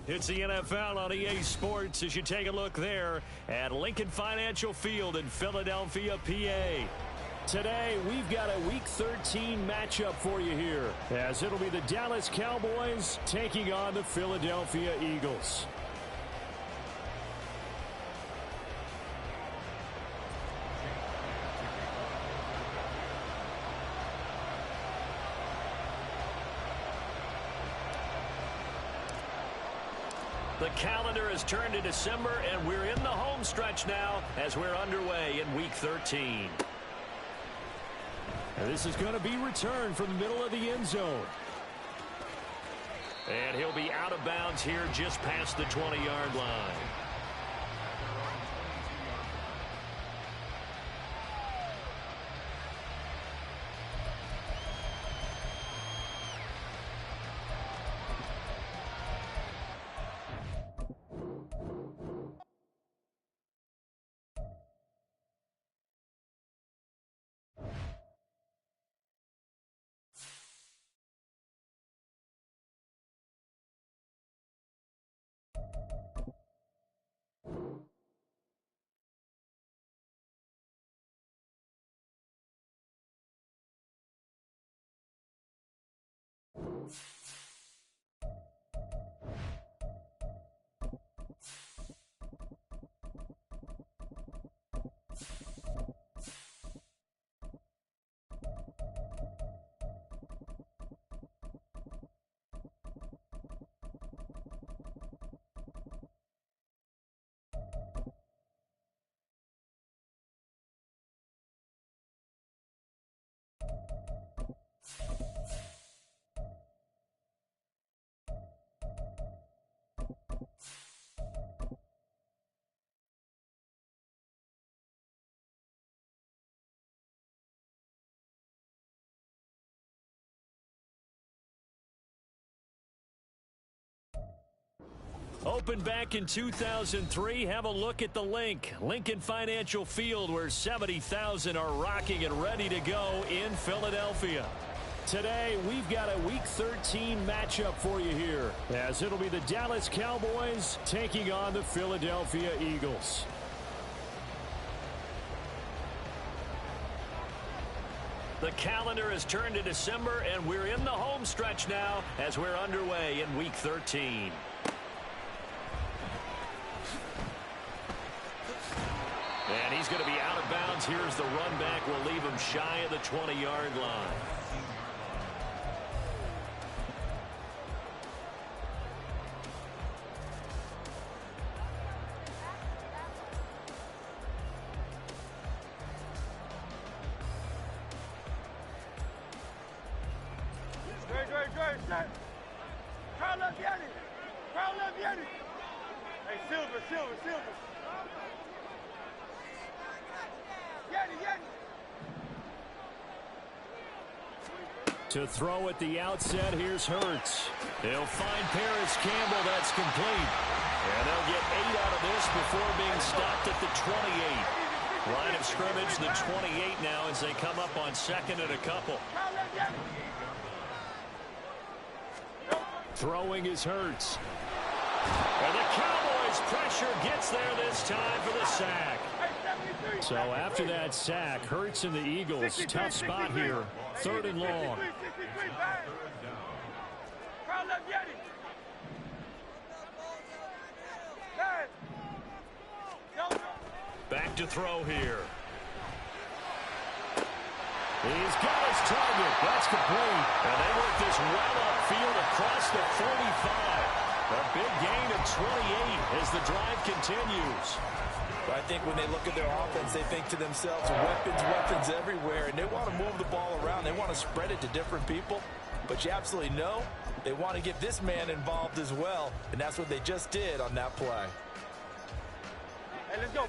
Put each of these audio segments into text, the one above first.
It's the NFL on EA Sports as you take a look there at Lincoln Financial Field in Philadelphia, PA. Today, we've got a Week 13 matchup for you here, as it'll be the Dallas Cowboys taking on the Philadelphia Eagles. The calendar has turned to December, and we're in the home stretch now as we're underway in Week 13. And this is going to be returned from the middle of the end zone. And he'll be out of bounds here just past the 20-yard line. Opened back in 2003, have a look at the link. Lincoln Financial Field, where 70,000 are rocking and ready to go in Philadelphia. Today, we've got a Week 13 matchup for you here, as it'll be the Dallas Cowboys taking on the Philadelphia Eagles. The calendar has turned to December, and we're in the home stretch now as we're underway in Week 13. And he's going to be out of bounds. Here's the run back. We'll leave him shy of the 20-yard line. Hey, Silver. To throw at the outset, here's Hurts. He'll find Paris Campbell. That's complete. And they'll get 8 out of this before being stopped at the 28. Line of scrimmage, the 28 now as they come up on second and a couple. Throwing is Hurts. And the Cowboys pressure gets there this time for the sack. So after that sack, Hurts and the Eagles, tough spot here. 3rd and long. Back to throw here. He's got his target. That's complete. And they work this well upfield across the 45. A big gain of 28 as the drive continues. I think when they look at their offense, they think to themselves, weapons everywhere, and they want to move the ball around. They want to spread it to different people, but you absolutely know they want to get this man involved as well, and that's what they just did on that play. Hey, let's go.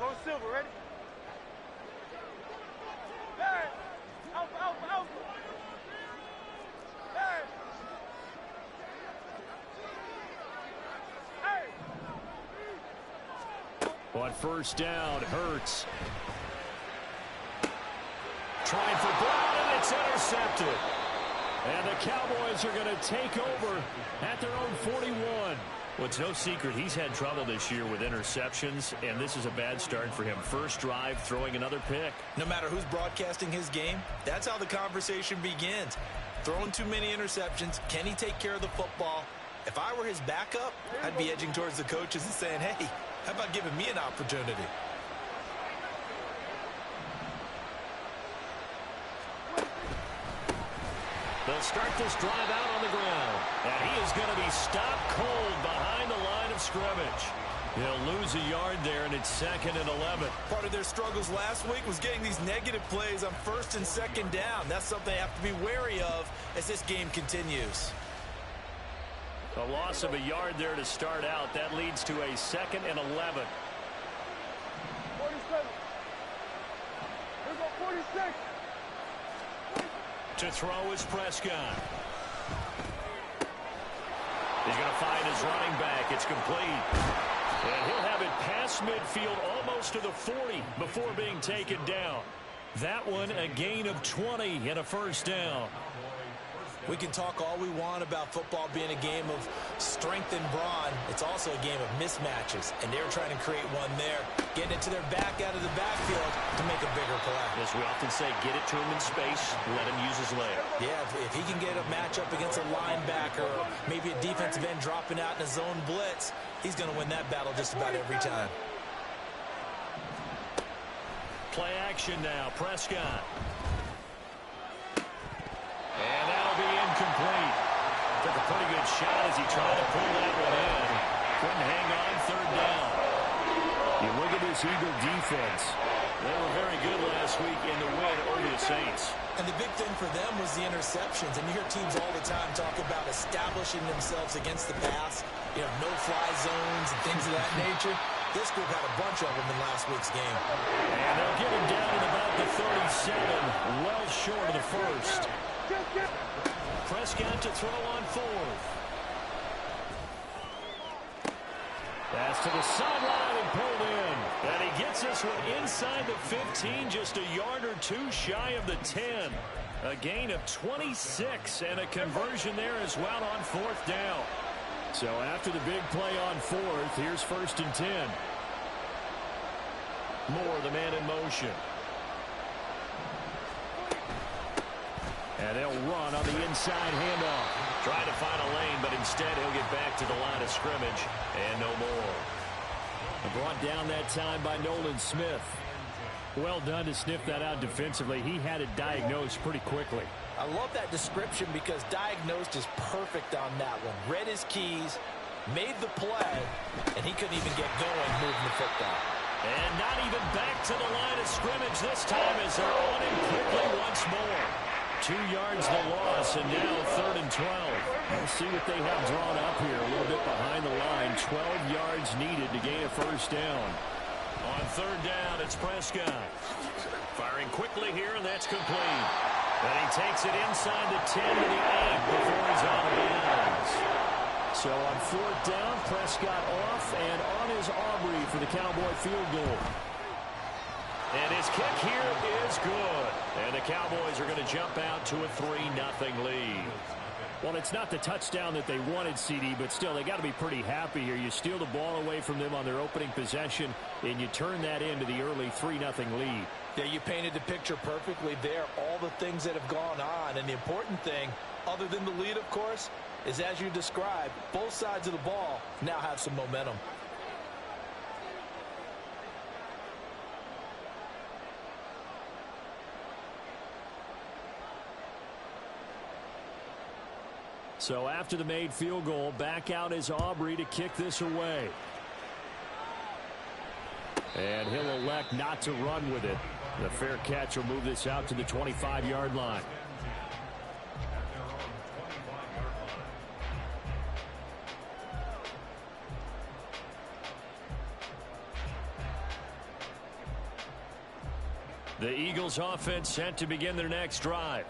Go Silver, ready? Hey, out. Hey. On first down, Hurts. Trying for Brown, and it's intercepted. And the Cowboys are going to take over at their own 41. Well, it's no secret he's had trouble this year with interceptions, and this is a bad start for him. First drive, throwing another pick. No matter who's broadcasting his game, that's how the conversation begins. Throwing too many interceptions, can he take care of the football? If I were his backup, I'd be edging towards the coaches and saying, hey, how about giving me an opportunity? They'll start this drive out on the ground. And he is going to be stopped cold behind the line of scrimmage. He'll lose a yard there, and it's 2nd and 11. Part of their struggles last week was getting these negative plays on 1st and 2nd down. That's something they have to be wary of as this game continues. A loss of a yard there to start out. That leads to a 2nd and 11. 47. Here we go, 46. To throw is Prescott. He's going to find his running back. It's complete. And he'll have it past midfield almost to the 40 before being taken down. That one a gain of 20 and a first down. We can talk all we want about football being a game of strength and brawn. It's also a game of mismatches, and they're trying to create one there. Getting it to their back out of the backfield to make a bigger play. As we often say, get it to him in space, let him use his leg. Yeah, if he can get a matchup against a linebacker or maybe a defensive end dropping out in a zone blitz, he's going to win that battle just about every time. Play action now, Prescott. And that'll be incomplete. Took a pretty good shot as he tried to pull that one in. Couldn't hang on, 3rd down. You look at this Eagle defense. They were very good last week in the win over the Saints. And the big thing for them was the interceptions. And you hear teams all the time talk about establishing themselves against the pass. You know, no-fly zones and things of that nature. This group had a bunch of them in last week's game. And they'll get him down at about the 37, well short of the first. Prescott to throw on 4th. Pass to the sideline and pulled in. And he gets this one inside the 15, just a yard or two shy of the 10. A gain of 26 and a conversion there as well on 4th down. So after the big play on 4th, here's 1st and 10. Moore, the man in motion. And they'll run on the inside handoff. Trying to find a lane, but instead he'll get back to the line of scrimmage. And no more. Brought down that time by Nolan Smith. Well done to sniff that out defensively. He had it diagnosed pretty quickly. I love that description because diagnosed is perfect on that one. Read his keys, made the play, and he couldn't even get going moving the football. And not even back to the line of scrimmage this time as they're on him quickly once more. 2 yards the loss, and now 3rd and 12. We'll see what they have drawn up here. A little bit behind the line. 12 yards needed to gain a first down. On 3rd down, it's Prescott. Firing quickly here, and that's complete. And he takes it inside the 10 to the 8 before he's out of bounds. So on 4th down, Prescott off and on is Aubrey for the Cowboy field goal. And his kick here is good. And the Cowboys are going to jump out to a 3-0 lead. Well, it's not the touchdown that they wanted, CD, but still, they got to be pretty happy here. You steal the ball away from them on their opening possession, and you turn that into the early 3-0 lead. Yeah, you painted the picture perfectly there, all the things that have gone on. And the important thing, other than the lead, of course, is as you described, both sides of the ball now have some momentum. So after the made field goal, back out is Aubrey to kick this away. And he'll elect not to run with it. The fair catch will move this out to the 25-yard line. The Eagles offense set to begin their next drive.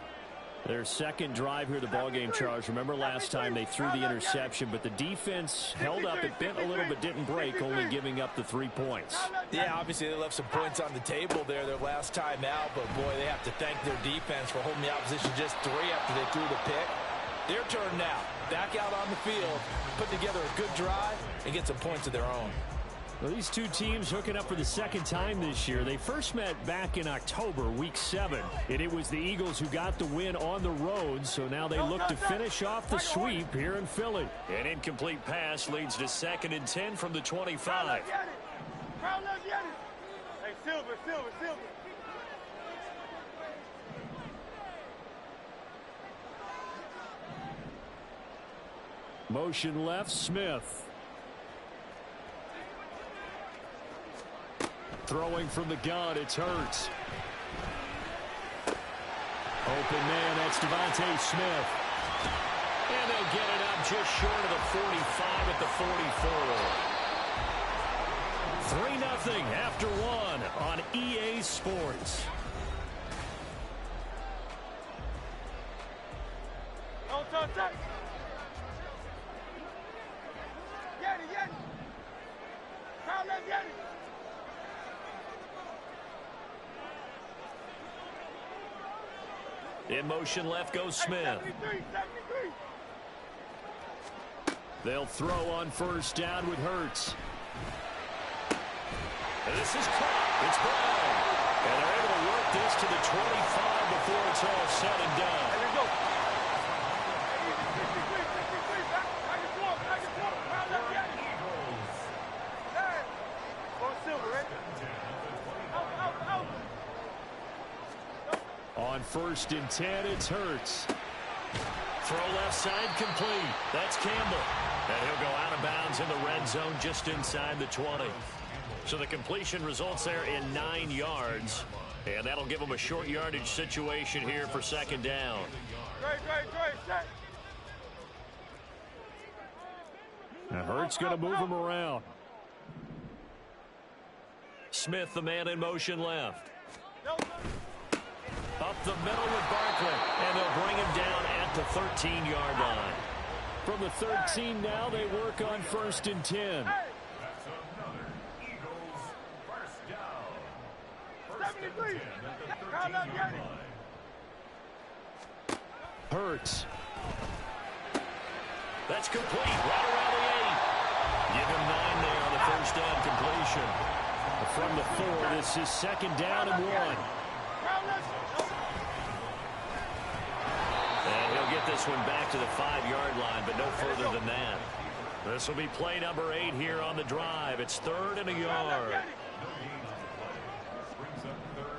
Their second drive here, the ballgame, Charles. Remember last time they threw the interception, but the defense held up. It bent a little but didn't break, only giving up the 3 points. Yeah, obviously they left some points on the table there their last time out, but boy, they have to thank their defense for holding the opposition just 3 after they threw the pick. Their turn now. Back out on the field, put together a good drive, and get some points of their own. Well, these two teams hooking up for the second time this year. They first met back in October, week 7, and it was the Eagles who got the win on the road, so now they look to finish off the sweep here in Philly. An incomplete pass leads to 2nd and 10 from the 25. Hey, Silver. Motion left, Smith. Throwing from the gun, it's Hurts. Open man, that's Devontae Smith. And they'll get it up just short of the 45 at the 44. 3-0 after 1 on EA Sports. Don't touch that. Get it. Crowd, let's get it. In motion left goes Smith. 73. They'll throw on first down with Hurts. And this is caught. It's Brown. And they're able to work this to the 25 before it's all said and done. Let's go. 63. Back and forth. Crowd, let's get it. Hey. Go Silver, right? Out. On 1st and 10, it's Hurts. Throw left side complete. That's Campbell. And he'll go out of bounds in the red zone just inside the 20. So the completion results there in 9 yards. And that'll give them a short yardage situation here for 2nd down. Great. Set. Now Hurts going to move him around. Smith, the man in motion left. Up the middle with Barkley, and they'll bring him down at the 13-yard line. From the 13 now, they work on 1st and 10. That's another Eagles first down. 73. Crowd, let's get it. Hurts. That's complete, right around the 8. Give him 9 there on the first down completion. From the 4, this is 2nd down and 1. And he'll get this one back to the 5-yard line, but no further than that. This will be play number 8 here on the drive. It's 3rd and a yard. Brings up 3rd and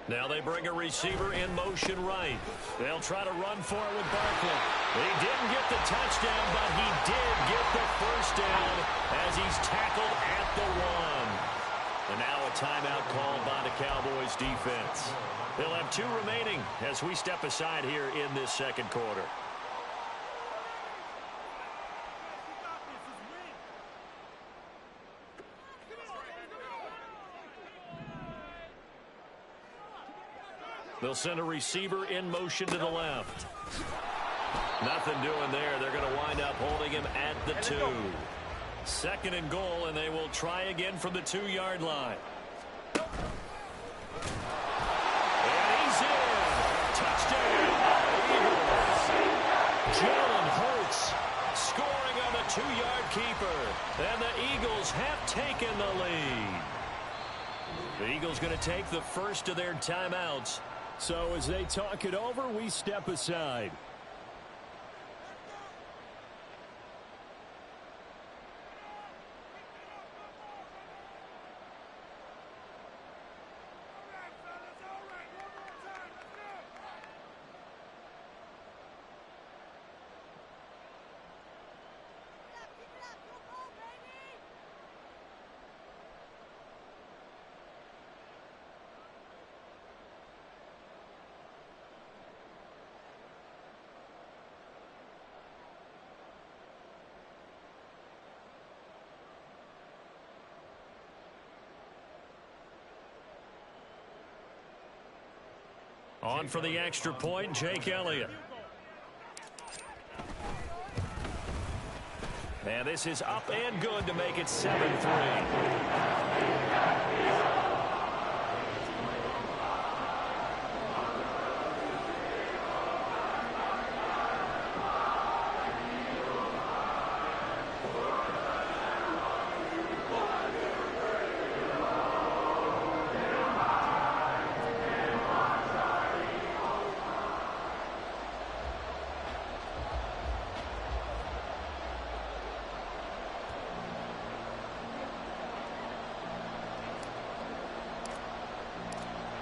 1. Now they bring a receiver in motion right. They'll try to run for it with Barkley. He didn't get the touchdown, but he did get the first down as he's tackled at the 1. And now a timeout called by the Cowboys defense. They'll have 2 remaining as we step aside here in this 2nd quarter. They'll send a receiver in motion to the left. Nothing doing there. They're going to wind up holding him at the 2. 2nd and goal, and they will try again from the 2-yard line. And he's in. Touchdown, Eagles. Jalen Hurts scoring on the 2-yard keeper. And the Eagles have taken the lead. The Eagles going to take the first of their timeouts. So as they talk it over, we step aside. On for the extra point, Jake Elliott. And this is up and good to make it 7-3.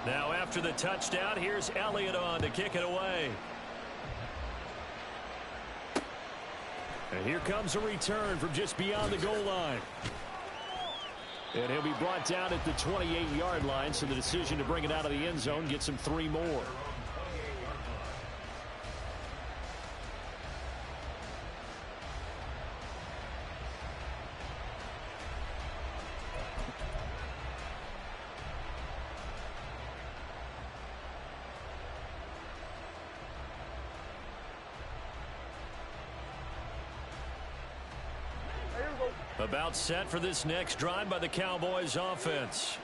Now after the touchdown, here's Elliott on to kick it away. And here comes a return from just beyond the goal line. And he'll be brought down at the 28-yard line, so the decision to bring it out of the end zone gets him 3 more. About set for this next drive by the Cowboys offense.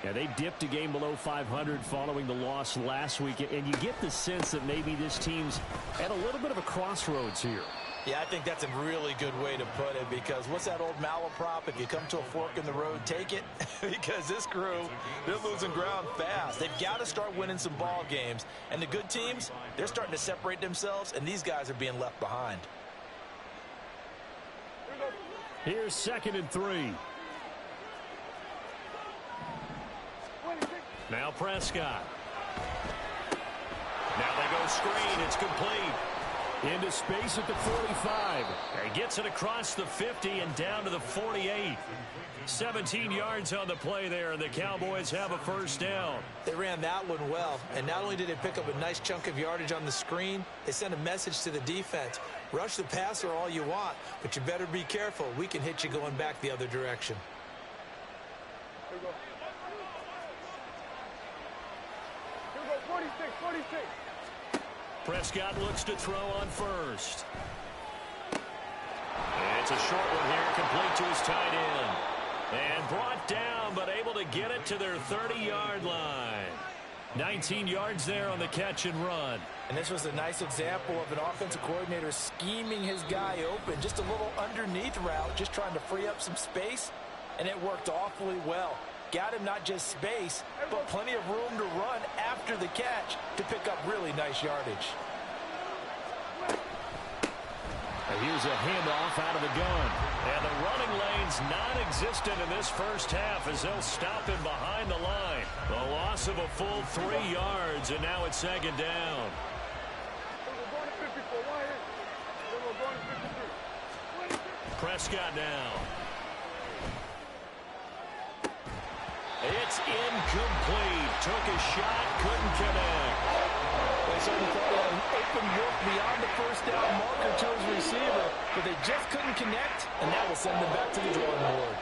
Yeah, they dipped a game below 500 following the loss last week, and you get the sense that maybe this team's at a little bit of a crossroads here. Yeah, I think that's a really good way to put it, because what's that old malaprop? If you come to a fork in the road, take it. Because this crew, they're losing ground fast. They've got to start winning some ball games. And the good teams, they're starting to separate themselves, and these guys are being left behind. Here's 2nd and 3. Now Prescott. Now they go screen. It's complete. Into space at the 45. He gets it across the 50 and down to the 48. 17 yards on the play there, and the Cowboys have a first down. They ran that one well, and not only did they pick up a nice chunk of yardage on the screen, they sent a message to the defense. Rush the passer all you want, but you better be careful. We can hit you going back the other direction. Here we go. Here we go, 46, 46. Prescott looks to throw on first. It's a short one here, complete to his tight end. And brought down, but able to get it to their 30-yard line. 19 yards there on the catch and run. And this was a nice example of an offensive coordinator scheming his guy open. Just a little underneath route, just trying to free up some space. And it worked awfully well. Got him not just space, but plenty of room to run after the catch to pick up really nice yardage. And here's a handoff out of the gun. And the running lane's non-existent in this first half as they'll stop him behind the line. The loss of a full 3 yards, and now it's 2nd down. Prescott now. It's incomplete. Took a shot, couldn't connect. They certainly thought they had an open look beyond the first down marker to his receiver, but they just couldn't connect, and that will send them back to the drawing board.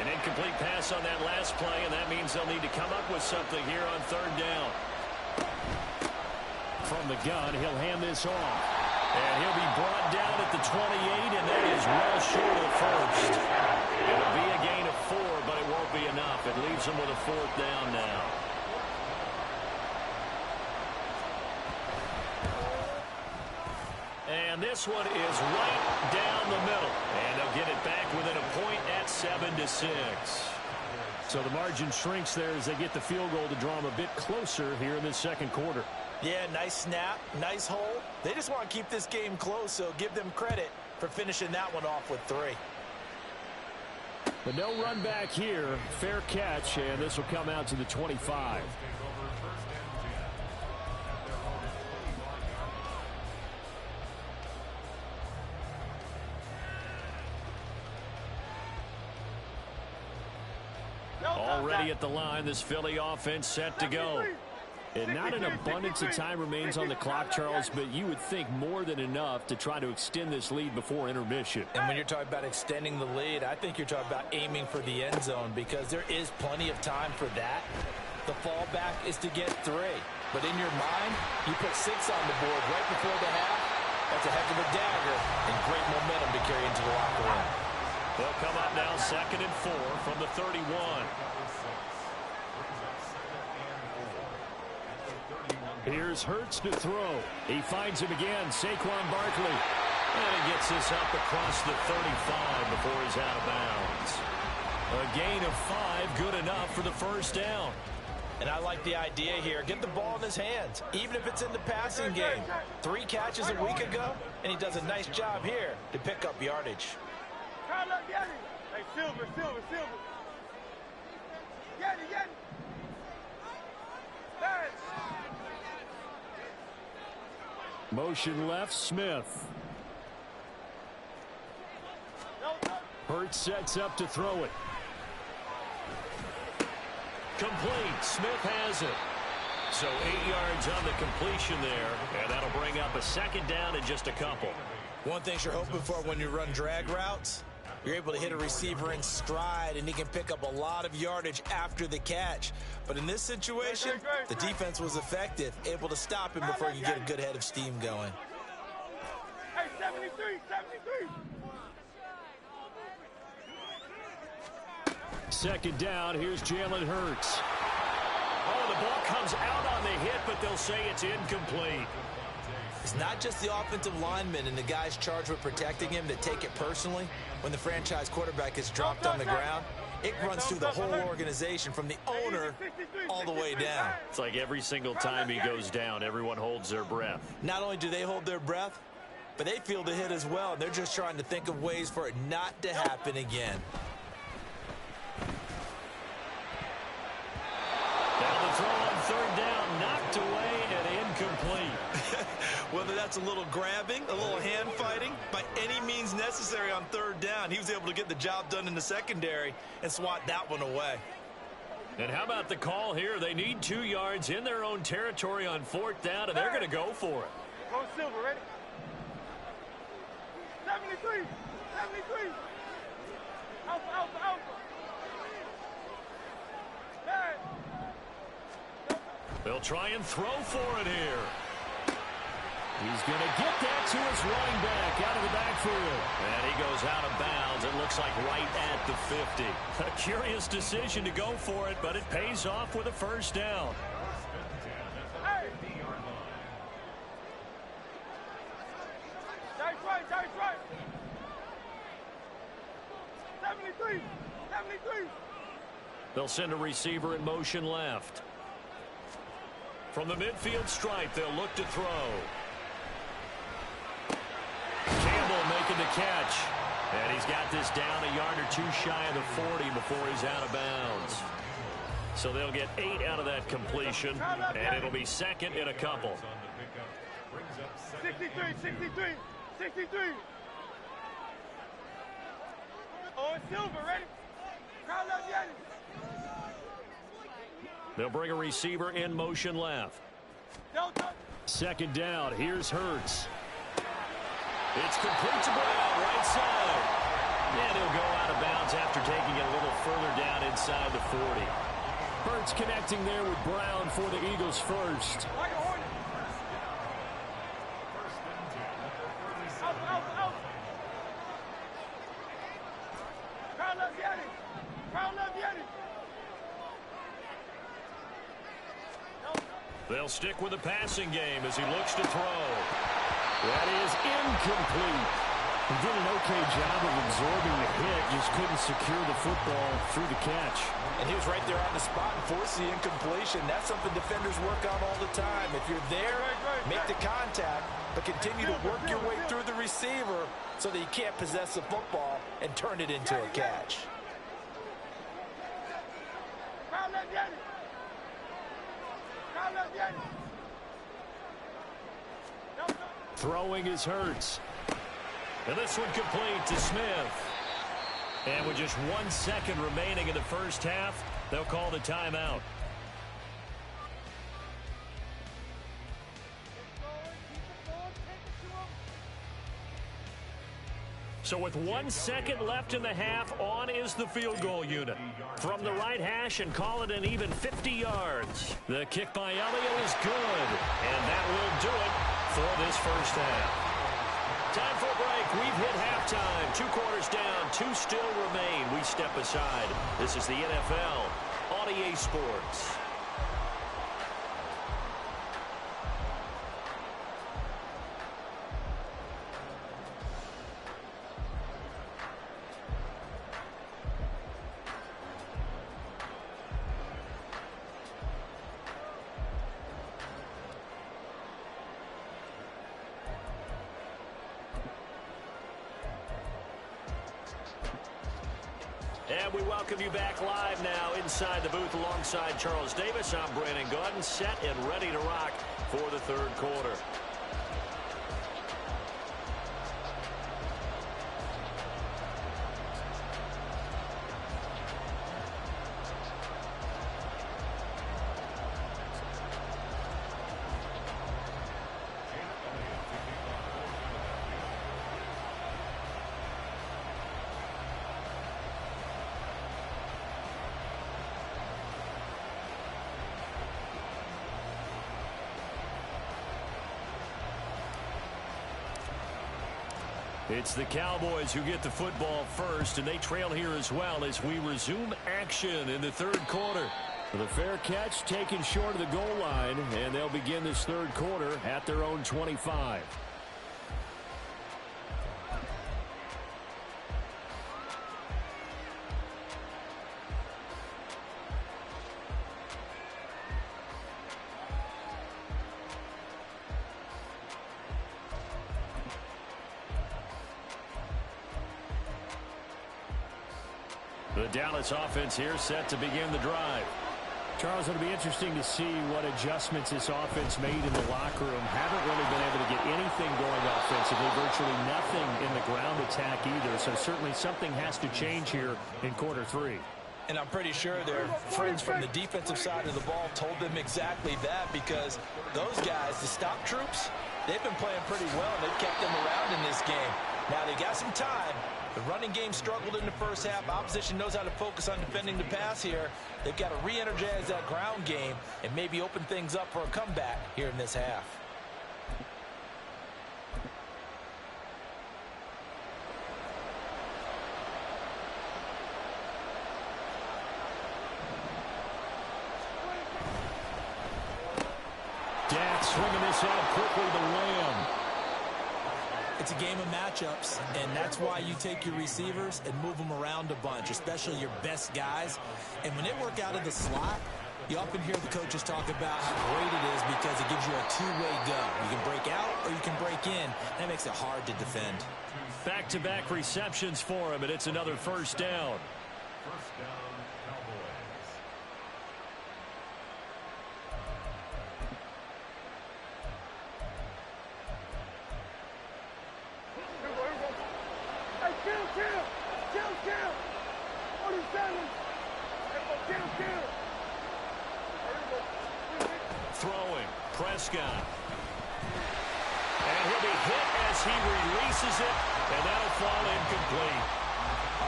An incomplete pass on that last play, and that means they'll need to come up with something here on 3rd down. From the gun, he'll hand this off. And he'll be brought down at the 28, and that is well short of first. It'll be a gain of 4, but it won't be enough. It leaves them with a 4th down now. And this one is right down the middle. And they'll get it back within a point at 7-6. So the margin shrinks there as they get the field goal to draw them a bit closer here in the 2nd quarter. Yeah, nice snap, nice hole. They just want to keep this game close, so give them credit for finishing that one off with 3. But no run back here. Fair catch, and this will come out to the 25. Already at the line, this Philly offense set to go. And not an abundance of time remains on the clock, Charles, but you would think more than enough to try to extend this lead before intermission. And when you're talking about extending the lead, I think you're talking about aiming for the end zone, because there is plenty of time for that. The fallback is to get 3. But in your mind, you put 6 on the board right before the half. That's a heck of a dagger and great momentum to carry into the locker room. They'll come up now 2nd and 4 from the 31. Here's Hurts to throw. He finds him again, Saquon Barkley. And he gets this up across the 35 before he's out of bounds. A gain of 5, good enough for the first down. And I like the idea here. Get the ball in his hands, even if it's in the passing game. 3 catches a week ago, and he does a nice job here to pick up yardage. Hey, Silver. Get it. Motion left, Smith. Hurts sets up to throw it. Complete. Smith has it. So 8 yards on the completion there, and that'll bring up a 2nd down and just a couple. One thing you're hoping for when you run drag routes, you're able to hit a receiver in stride, and he can pick up a lot of yardage after the catch. But in this situation, the defense was effective, able to stop him before you get a good head of steam going. Hey, 73. 2nd down, here's Jalen Hurts. Oh, the ball comes out on the hit, but they'll say it's incomplete. It's not just the offensive linemen and the guys charged with protecting him that take it personally. When the franchise quarterback is dropped on the ground, it runs through the whole organization from the owner all the way down. It's like every single time he goes down, everyone holds their breath. Not only do they hold their breath, but they feel the hit as well. They're just trying to think of ways for it not to happen again. Down the throw on 3rd down, knocked away and incomplete. Whether that's a little grabbing, a little hand fighting, by any means necessary on 3rd down, he was able to get the job done in the secondary and swat that one away. And how about the call here? They need 2 yards in their own territory on 4th down, and they're going to go for it. Go Silver, ready? 73. Alpha. They'll try and throw for it here. He's going to get that to his running back out of the backfield. And he goes out of bounds. It looks like right at the 50. A curious decision to go for it, but it pays off with a 1st down. Hey! That's right. 73. They'll send a receiver in motion left. From the midfield stripe, they'll look to throw. Campbell making the catch. And he's got this down a yard or 2 shy of the 40 before he's out of bounds. So they'll get 8 out of that completion, and it'll be 2nd and a couple. 63. Oh, it's Silver, ready? Crowd left, get it. They'll bring a receiver in motion left. 2nd down. Here's Hurts. It's complete to Brown, right side. And he'll go out of bounds after taking it a little further down inside the 40. Hurts connecting there with Brown for the Eagles first. They'll stick with the passing game as he looks to throw. That is incomplete. He did an okay job of absorbing the hit, just couldn't secure the football through the catch. And he was right there on the spot and forced the incompletion. That's something defenders work on all the time. If you're there, make the contact, but continue to work your way through the receiver so that you can't possess the football and turn it into a catch. Throwing is Hurts. And this one complete to Smith. And with just 1 second remaining in the first half, they'll call the timeout. So with 1 second left in the half, on is the field goal unit. From the right hash and call it an even 50 yards. The kick by Elliott is good. And that will do it for this first half. Time for a break. We've hit halftime. 2 quarters down. 2 still remain. We step aside. This is the NFL on EA Sports. And we welcome you back live now inside the booth alongside Charles Davis. I'm Brandon Gaudin, set and ready to rock for the third quarter. It's the Cowboys who get the football first, and they trail here as well as we resume action in the third quarter. The fair catch taken short of the goal line, and they'll begin this third quarter at their own 25. The Dallas offense here set to begin the drive. Charles, it'll be interesting to see what adjustments this offense made in the locker room. Haven't really been able to get anything going offensively, virtually nothing in the ground attack either. So certainly something has to change here in quarter 3. And I'm pretty sure their friends from the defensive side of the ball told them exactly that, because those guys, the stop troops, they've been playing pretty well. They've kept them around in this game. Now they got some time. The running game struggled in the first half. Opposition knows how to focus on defending the pass here. They've got to re-energize that ground game and maybe open things up for a comeback here in this half. Dak swinging this out quickly to Lamb. It's a game of matchups, and that's why you take your receivers and move them around a bunch, especially your best guys. And when they work out of the slot, you often hear the coaches talk about how great it is because it gives you a two-way go. You can break out or you can break in. That makes it hard to defend. Back-to-back receptions for him, and it's another first down. First down, Cowboys. Throwing, Prescott. And he'll be hit as he releases it, and that'll fall incomplete.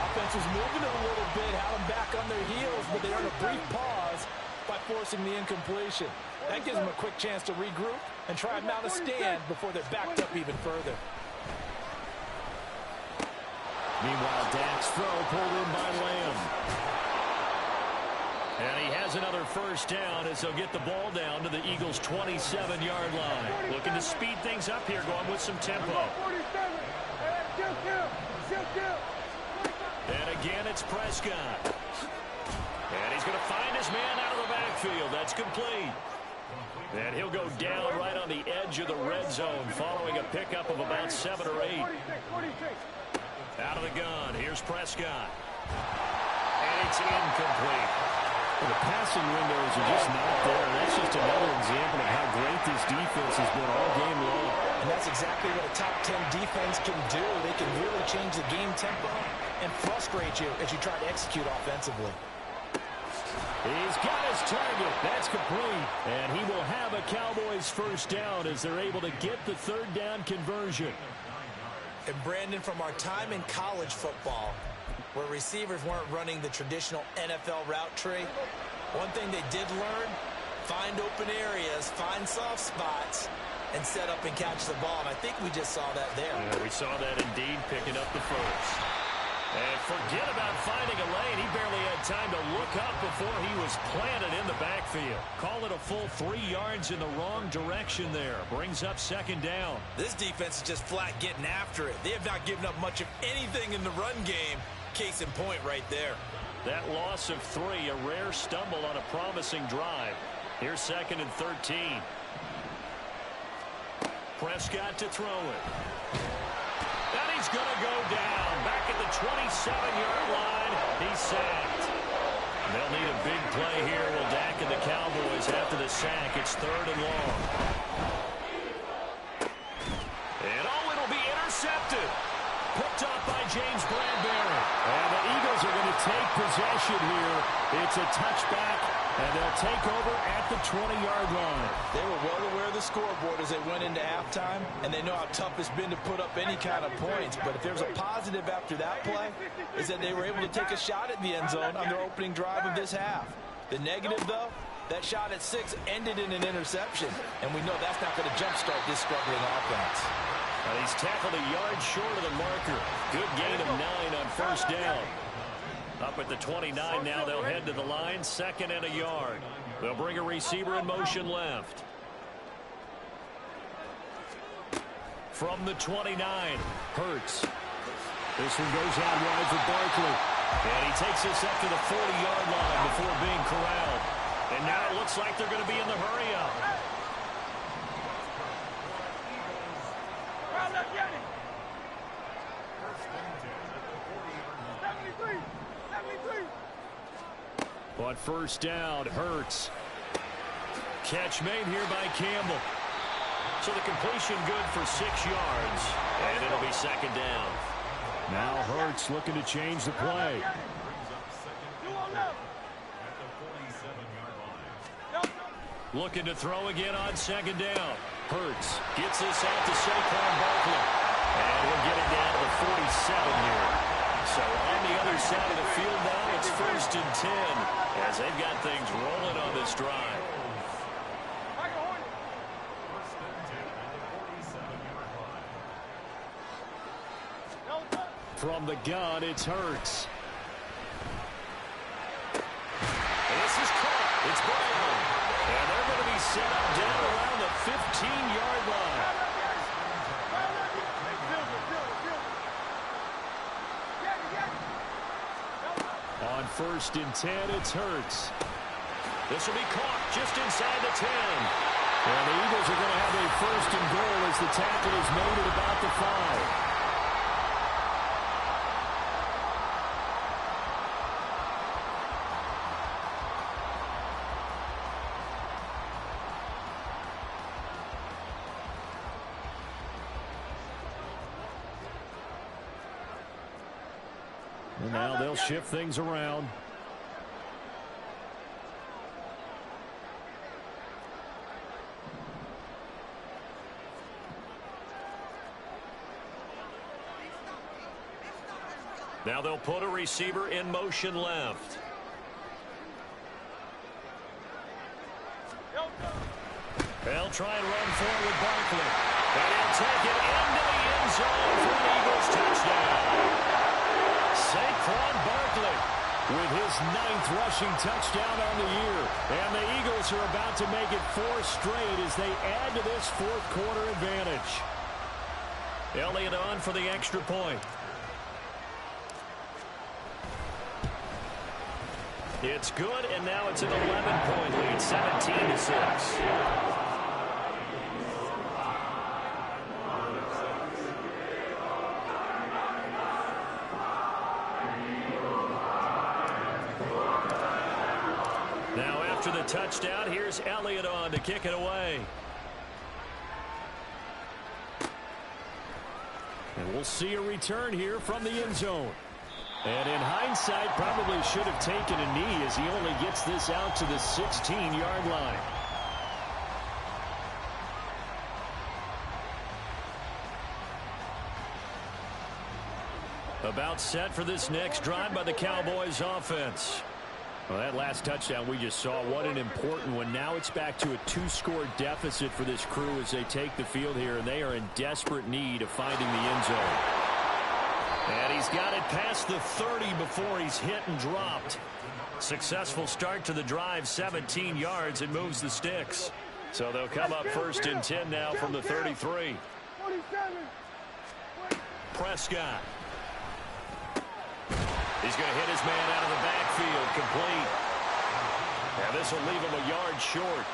Offense was moving it a little bit, had them back on their heels, but they earned a brief pause by forcing the incompletion. That gives them a quick chance to regroup and try and mount a stand before they're backed up even further. Meanwhile, Dak's throw pulled in by Lamb. And he has another first down as they'll get the ball down to the Eagles' 27-yard line. Looking to speed things up here, going with some tempo. And again, it's Prescott. And he's going to find his man out of the backfield. That's complete. And he'll go down right on the edge of the red zone following a pickup of about 7 or 8. Out of the gun, here's Prescott. And it's incomplete. Well, the passing windows are just not there. That's just another example of how great this defense has been all game long. And that's exactly what a top 10 defense can do. They can really change the game tempo and frustrate you as you try to execute offensively. He's got his target. That's complete. And he will have a Cowboys first down as they're able to get the third down conversion. And Brandon, from our time in college football, where receivers weren't running the traditional NFL route tree, one thing they did learn, find open areas, find soft spots, and set up and catch the ball. And I think we just saw that there. Yeah, we saw that indeed, picking up the first. And forget about finding a lane. He barely had time to look up before he was planted in the backfield. Call it a full 3 yards in the wrong direction there. Brings up second down. This defense is just flat getting after it. They have not given up much of anything in the run game. Case in point right there. That loss of 3, a rare stumble on a promising drive. Here's second and 13. Prescott to throw it. And he's going to go down. Back at the 27-yard line. He's sacked. They'll need a big play here. Will Dak and the Cowboys after the sack. It's third and long. And it'll be intercepted. Picked up by James Bradbury. And the Eagles are going to take possession here. It's a touchback, and they'll take over at the 20-yard line. They were well aware of the scoreboard as they went into halftime, and they know how tough it's been to put up any kind of points. But if there's a positive after that play, is that they were able to take a shot at the end zone on their opening drive of this half. The negative, though, that shot at 6 ended in an interception, and we know that's not going to jumpstart this struggling offense. He's tackled a yard short of the marker. Good gain of 9 on first down. Up at the 29 now, they'll head to the line, second and a yard. They'll bring a receiver in motion left. From the 29, Hurts. This one goes out wide for Barkley. And he takes this up to the 40-yard line before being corralled. And now it looks like they're going to be in the hurry-up. On first down, Hurts. Catch made here by Campbell. So the completion good for 6 yards. And it'll be second down. Now Hurts looking to change the play. Looking to throw again on second down. Hurts gets this out to Saquon Barkley. And we'll get it down to the 47 here. So on the other side of the field now, it's first and 10 as they've got things rolling on this drive. From the gun, it's Hurts. And this is caught. It's Brown. And they're going to be set up down around the 15-yard line. On first and 10, it's Hurts. This will be caught just inside the 10. And the Eagles are going to have a first and goal as the tackle is made at about the 5. And now they'll shift things around. Now they'll put a receiver in motion left. They'll try and run forward Barkley. And he'll take it into the end zone for an Eagles touchdown. Saquon Barkley with his 9th rushing touchdown on the year. And the Eagles are about to make it 4 straight as they add to this fourth quarter advantage. Elliott on for the extra point. It's good, and now it's an 11-point lead, 17-6. Now after the touchdown, here's Elliott on to kick it away. And we'll see a return here from the end zone. And in hindsight, probably should have taken a knee as he only gets this out to the 16-yard line. About set for this next drive by the Cowboys offense. Well, that last touchdown we just saw, what an important one. Now it's back to a 2-score deficit for this crew as they take the field here, and they are in desperate need of finding the end zone. And he's got it past the 30 before he's hit and dropped. Successful start to the drive, 17 yards, and moves the sticks. So they'll come up 1st and 10 now from the 33. Prescott. He's going to hit his man out of the backfield, complete. And this will leave him a yard short.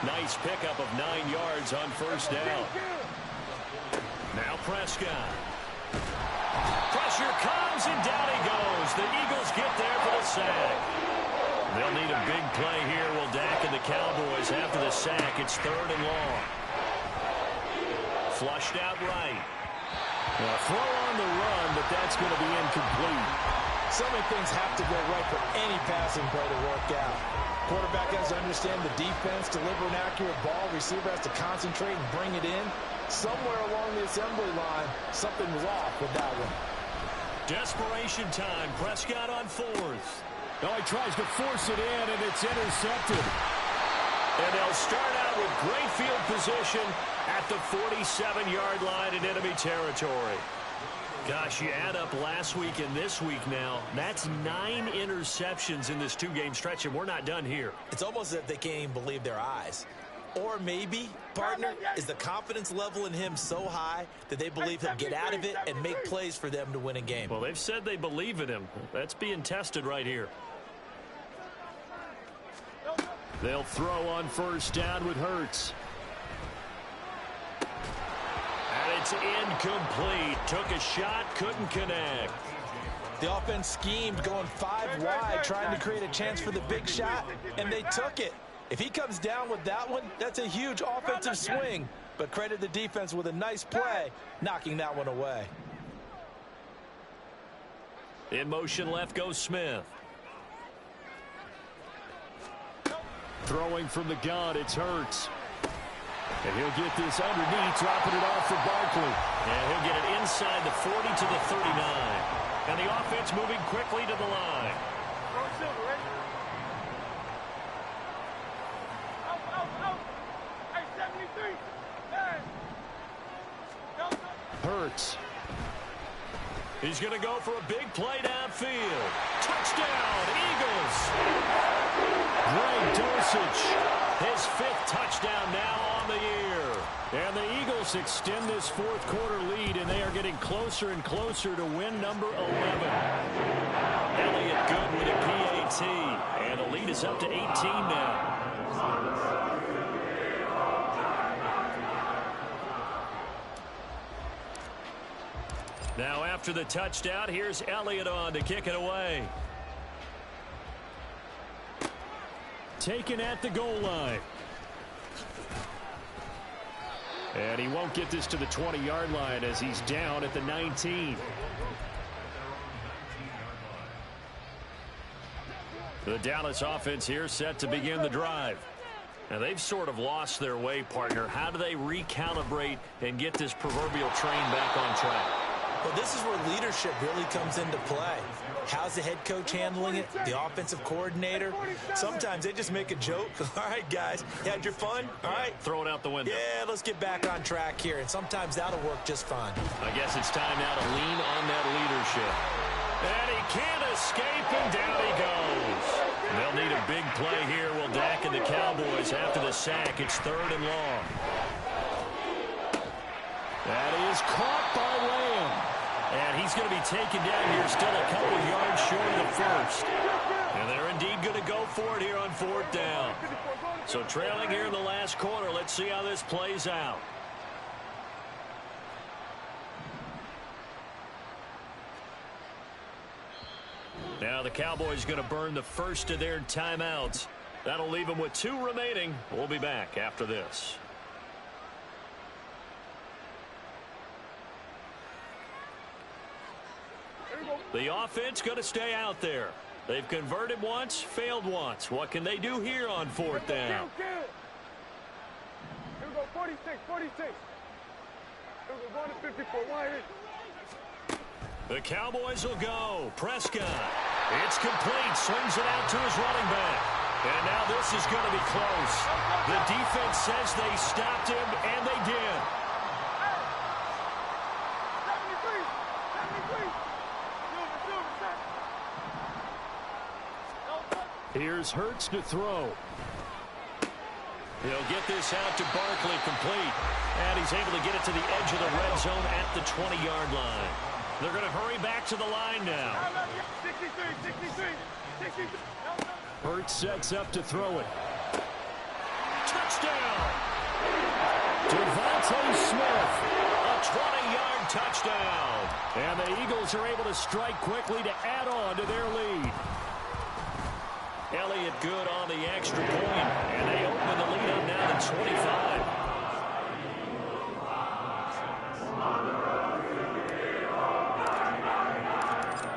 Nice pickup of 9 yards on 1st down. Now Prescott. Pressure comes, and down he goes. The Eagles get there for the sack. They'll need a big play here. Will Dak and the Cowboys after the sack. It's 3rd and long. Flushed out right. Well, throw on the run, but that's going to be incomplete. So many things have to go right for any passing play to work out. Quarterback has to understand the defense, deliver an accurate ball. Receiver has to concentrate and bring it in. Somewhere along the assembly line, something was off with that one. Desperation time. Prescott on 4th. Oh, he tries to force it in, and it's intercepted. And they'll start out with great field position at the 47-yard line in enemy territory. Gosh, you add up last week and this week now. That's 9 interceptions in this 2-game stretch, and we're not done here. It's almost as if they can't even believe their eyes. Or maybe, partner, is the confidence level in him so high that they believe he'll get out of it and make plays for them to win a game. Well, they've said they believe in him. That's being tested right here. They'll throw on 1st down with Hurts. And it's incomplete. Took a shot, couldn't connect. The offense schemed going 5 wide, trying to create a chance for the big shot, and they took it. If he comes down with that one, that's a huge offensive swing. But credit the defense with a nice play, knocking that one away. In motion left goes Smith. Throwing from the gun, it's Hurts. And he'll get this underneath, dropping it off for Barkley. And he'll get it inside the 40 to the 39. And the offense moving quickly to the line. Hurts. He's going to go for a big play downfield. Touchdown, Eagles. Greg Dulcich. His 5th touchdown now on the year. And the Eagles extend this 4th quarter lead, and they are getting closer and closer to win number 11. Elliott good with a PAT. And the lead is up to 18 now. Now after the touchdown, here's Elliott on to kick it away. Taken at the goal line. And he won't get this to the 20-yard line as he's down at the 19. The Dallas offense here set to begin the drive. Now they've sort of lost their way, partner. How do they recalibrate and get this proverbial train back on track? Well, this is where leadership really comes into play. How's the head coach handling it? The offensive coordinator? Sometimes they just make a joke. All right, guys, you had your fun? All right. Throw it out the window. Yeah, let's get back on track here. And sometimes that'll work just fine. I guess it's time now to lean on that leadership. And he can't escape, and down he goes. They'll need a big play here. Will Dak and the Cowboys after the sack. It's 3rd and long. That is caught by Lamb. And he's going to be taken down here, still a couple yards short of the 1st. And they're indeed going to go for it here on 4th down. So trailing here in the last quarter. Let's see how this plays out. Now the Cowboys going to burn the first of their timeouts. That'll leave them with 2 remaining. We'll be back after this. The offense going to stay out there. They've converted once, failed once. What can they do here on 4th down? Here we go, 46. Here we go, going to 54. The Cowboys will go. Prescott. It's complete. Swings it out to his running back. And now this is going to be close. The defense says they stopped him, and they did. Here's Hurts to throw. He'll get this out to Barkley, complete. And he's able to get it to the edge of the red zone at the 20-yard line. They're going to hurry back to the line now. 63. Hurts sets up to throw it. Touchdown! Devontae Smith, a 20-yard touchdown. And the Eagles are able to strike quickly to add on to their lead. Elliott good on the extra point, and they open the lead up now to 25.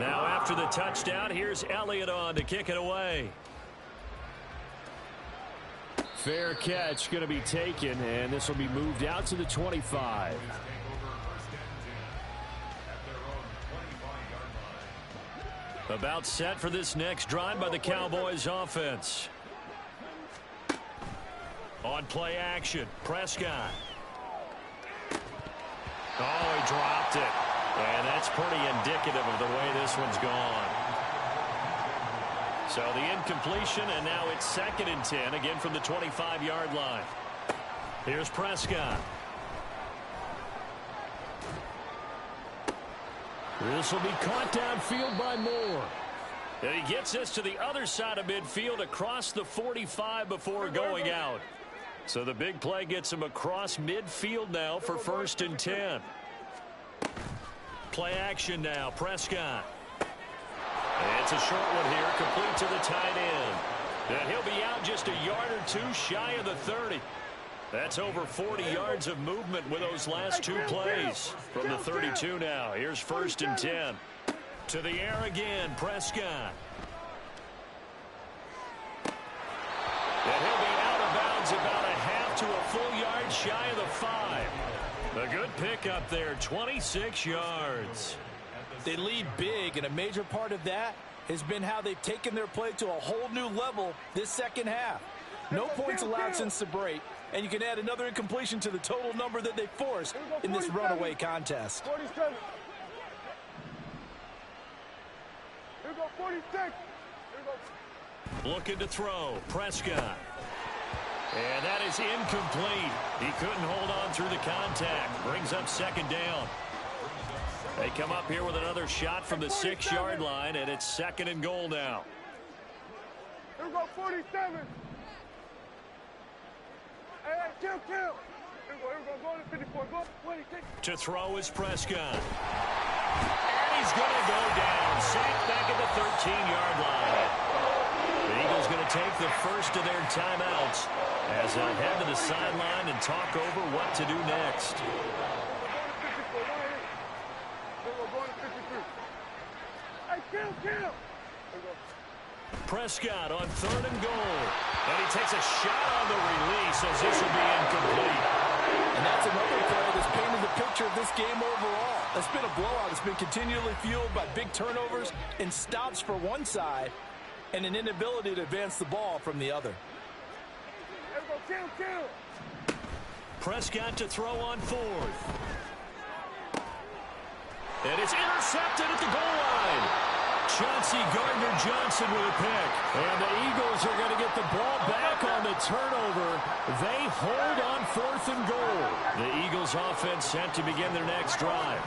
Now after the touchdown, here's Elliott on to kick it away. Fair catch going to be taken, and this will be moved out to the 25. About set for this next drive by the Cowboys offense. On play action, Prescott. Oh, he dropped it. And that's pretty indicative of the way this one's gone. So the incompletion, and now it's 2nd and 10, again from the 25-yard line. Here's Prescott. This will be caught downfield by Moore. And he gets this to the other side of midfield across the 45 before going out. So the big play gets him across midfield now for 1st and 10. Play action now, Prescott. It's a short one here, complete to the tight end. And he'll be out just a yard or two shy of the 30. That's over 40 yards of movement with those last two plays. From the 32 now, here's 1st and 10. To the air again, Prescott. And he'll be out of bounds about a half to a full yard shy of the 5. A good pickup there, 26 yards. They lead big, and a major part of that has been how they've taken their play to a whole new level this second half. No points allowed since the break, and you can add another incompletion to the total number that they forced in this runaway contest. 47. Here we go, 46. Here we go. Looking to throw, Prescott. And that is incomplete. He couldn't hold on through the contact. Brings up 2nd down. They come up here with another shot from the 6-yard line, and it's 2nd and goal now. Here we go, 47. Hey, kill. Here we go, go to 54, go 26. To throw is Prescott. And he's going to go down. Sacked back at the 13-yard line. The Eagles going to take the first of their timeouts as they'll head to the sideline and talk over what to do next. Prescott on 3rd and goal. And he takes a shot on the release as this will be incomplete. And that's another play that's painted the picture of this game overall. It's been a blowout. It's been continually fueled by big turnovers and stops for one side and an inability to advance the ball from the other. Prescott to throw on 4th. And it's intercepted at the goal line. Chauncey Gardner-Johnson with a pick. And the Eagles are going to get the ball back on the turnover. They hold on 4th and goal. The Eagles offense set to begin their next drive.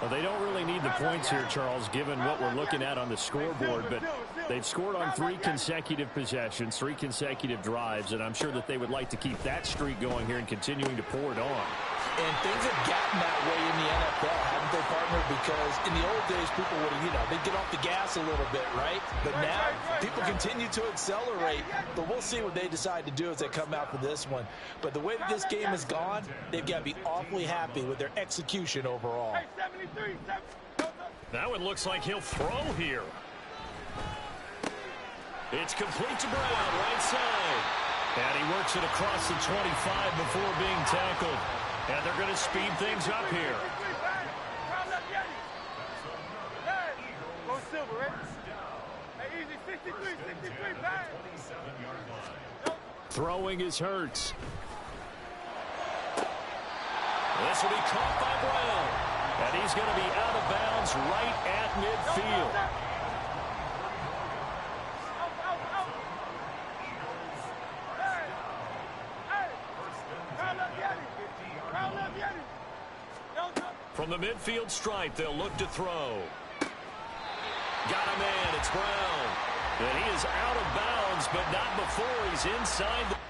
Well, they don't really need the points here, Charles, given what we're looking at on the scoreboard. But they've scored on 3 consecutive possessions, 3 consecutive drives, and I'm sure that they would like to keep that streak going here and continuing to pour it on. And things have gotten that way in the NFL, haven't they, partner? Because in the old days, people would, they'd get off the gas a little bit, right? But now, people continue to accelerate. But we'll see what they decide to do as they come out for this one. But the way that this game has gone, they've got to be awfully happy with their execution overall. Now it looks like he'll throw here. It's complete to Brown, right side. And he works it across the 25 before being tackled. And they're going to speed things up here. Throwing is Hurts. This will be caught by Brown. And he's going to be out of bounds right at midfield. From the midfield stripe, they'll look to throw. Got a man, it's Brown. And he is out of bounds, but not before he's inside the